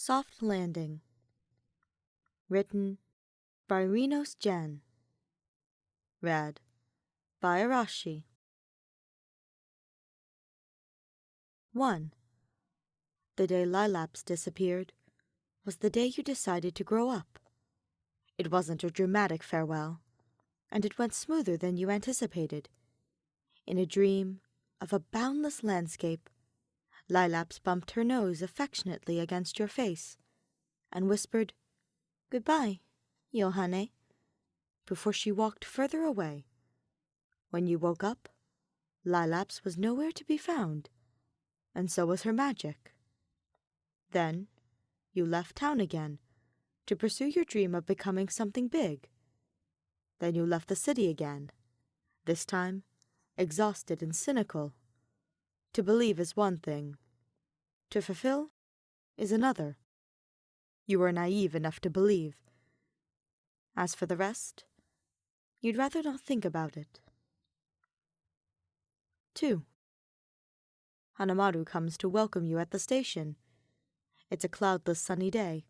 Soft Landing. Written by Rinos Jen. Read by Arashi. 1. The day Lailaps disappeared was the day you decided to grow up. It wasn't a dramatic farewell, and it went smoother than you anticipated. In a dream of a boundless landscape, Lailaps bumped her nose affectionately against your face and whispered, "Goodbye, Yohane," before she walked further away. When you woke up, Lailaps was nowhere to be found, and so was her magic. Then you left town again to pursue your dream of becoming something big. Then you left the city again, this time exhausted and cynical. To believe is one thing. To fulfill is another. You were naive enough to believe. As for the rest, you'd rather not think about it. 2. Hanamaru comes to welcome you at the station. It's a cloudless sunny day,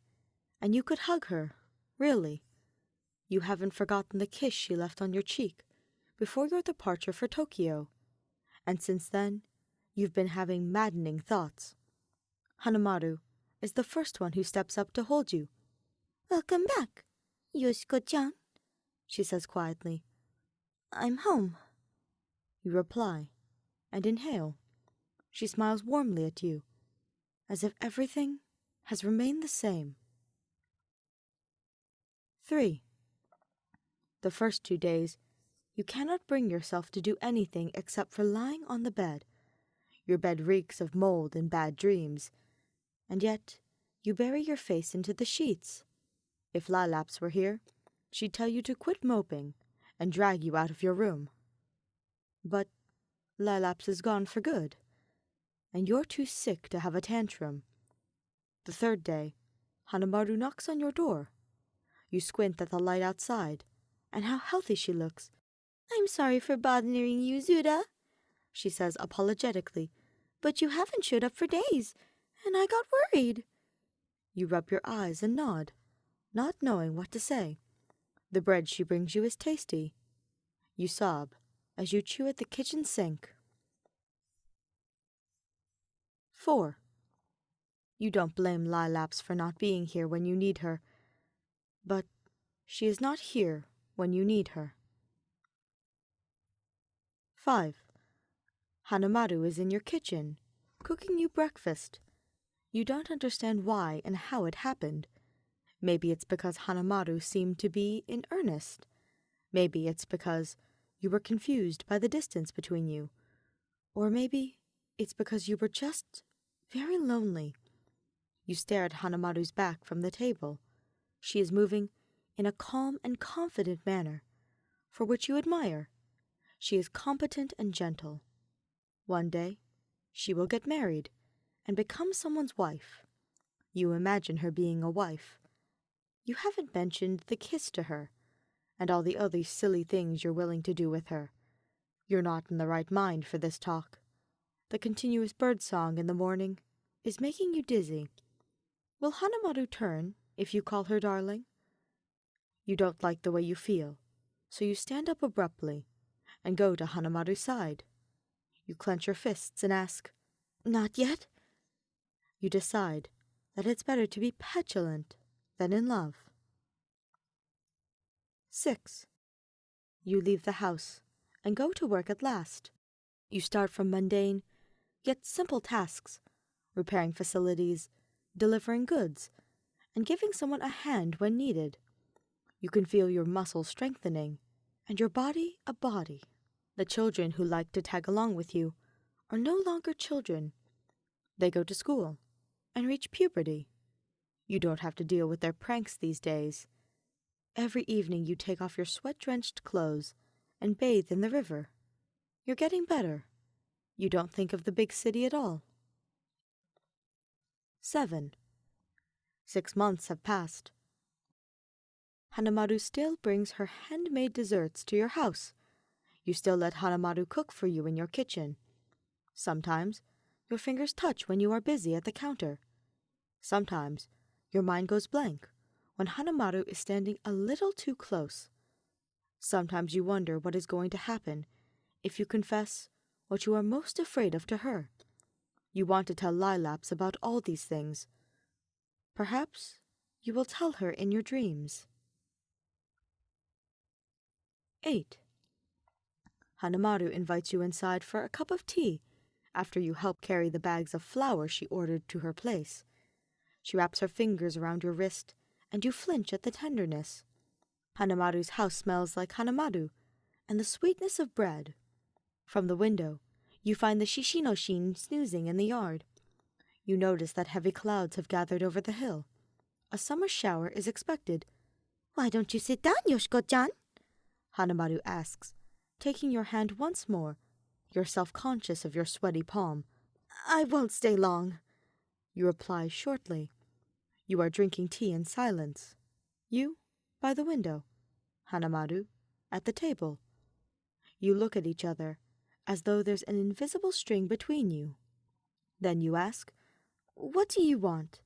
and you could hug her, really. You haven't forgotten the kiss she left on your cheek before your departure for Tokyo, and since then, you've been having maddening thoughts. Hanamaru is the first one who steps up to hold you. "Welcome back, Yoshiko-chan," she says quietly. "I'm home." You reply, and inhale. She smiles warmly at you, as if everything has remained the same. 3. The first 2 days, you cannot bring yourself to do anything except for lying on the bed. Your bed reeks of mold and bad dreams, and yet you bury your face into the sheets. If Lailaps were here, she'd tell you to quit moping and drag you out of your room. But Lailaps is gone for good, and you're too sick to have a tantrum. The third day, Hanamaru knocks on your door. You squint at the light outside, and how healthy she looks. "I'm sorry for bothering you, Zuda," she says apologetically, "but you haven't showed up for days, and I got worried." You rub your eyes and nod, not knowing what to say. The bread she brings you is tasty. You sob as you chew at the kitchen sink. 4. You don't blame Lailaps for not being here when you need her, but she is not here when you need her. 5. Hanamaru is in your kitchen, cooking you breakfast. You don't understand why and how it happened. Maybe it's because Hanamaru seemed to be in earnest. Maybe it's because you were confused by the distance between you. Or maybe it's because you were just very lonely. You stare at Hanamaru's back from the table. She is moving in a calm and confident manner, for which you admire. She is competent and gentle. One day, she will get married and become someone's wife. You imagine her being a wife. You haven't mentioned the kiss to her, and all the other silly things you're willing to do with her. You're not in the right mind for this talk. The continuous birdsong in the morning is making you dizzy. Will Hanamaru turn if you call her darling? You don't like the way you feel, so you stand up abruptly and go to Hanamaru's side. You clench your fists and ask, "Not yet?" You decide that it's better to be petulant than in love. 6. You leave the house and go to work at last. You start from mundane, yet simple tasks, repairing facilities, delivering goods, and giving someone a hand when needed. You can feel your muscles strengthening, and your body a body. The children who like to tag along with you are no longer children. They go to school and reach puberty. You don't have to deal with their pranks these days. Every evening you take off your sweat-drenched clothes and bathe in the river. You're getting better. You don't think of the big city at all. 7. 6 months have passed. Hanamaru still brings her handmade desserts to your house. You still let Hanamaru cook for you in your kitchen. Sometimes your fingers touch when you are busy at the counter. Sometimes Your mind goes blank when Hanamaru is standing a little too close. Sometimes you wonder what is going to happen if you confess what you are most afraid of to her. You want to tell Lailaps about all these things. Perhaps you will tell her in your dreams. 8. Hanamaru invites you inside for a cup of tea after you help carry the bags of flour she ordered to her place. She wraps her fingers around your wrist, and you flinch at the tenderness. Hanamaru's house smells like Hanamaru and the sweetness of bread. From the window, you find the Shishinoshin snoozing in the yard. You notice that heavy clouds have gathered over the hill. A summer shower is expected. "Why don't you sit down, Yoshiko-chan?" Hanamaru asks, taking your hand once more. You're self-conscious of your sweaty palm. "I won't stay long," you reply shortly. You are drinking tea in silence. You, by the window. Hanamaru, at the table. You look at each other, as though there's an invisible string between you. Then you ask, "What do you want,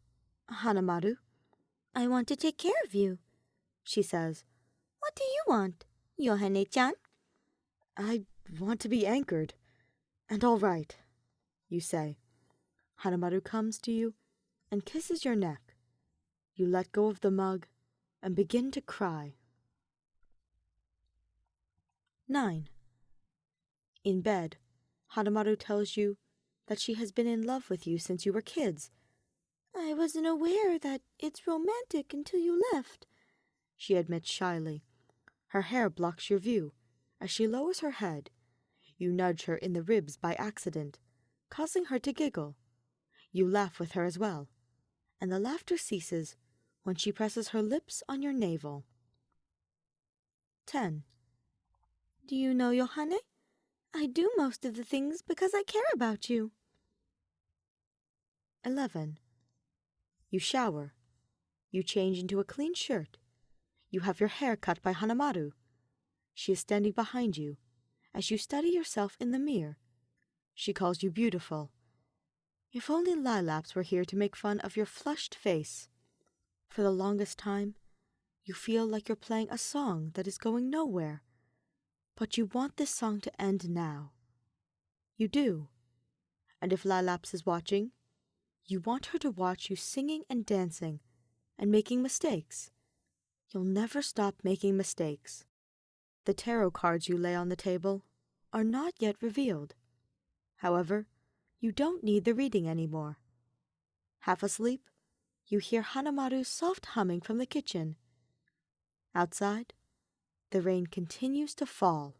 Hanamaru?" "I want to take care of you," she says. "What do you want, Yohane-chan?" "I want to be anchored, and all right," you say. Hanamaru comes to you and kisses your neck. You let go of the mug and begin to cry. 9. In bed, Hanamaru tells you that she has been in love with you since you were kids. "I wasn't aware that it's romantic until you left," she admits shyly. Her hair blocks your view. As she lowers her head, you nudge her in the ribs by accident, causing her to giggle. You laugh with her as well, and the laughter ceases when she presses her lips on your navel. 10. "Do you know, Yohane? I do most of the things because I care about you." 11. You shower. You change into a clean shirt. You have your hair cut by Hanamaru. She is standing behind you as you study yourself in the mirror. She calls you beautiful. If only Lailaps were here to make fun of your flushed face. For the longest time, you feel like you're playing a song that is going nowhere. But you want this song to end now. You do. And if Lailaps is watching, you want her to watch you singing and dancing and making mistakes. You'll never stop making mistakes. The tarot cards you lay on the table are not yet revealed. However, you don't need the reading anymore. Half asleep, you hear Hanamaru's soft humming from the kitchen. Outside, the rain continues to fall.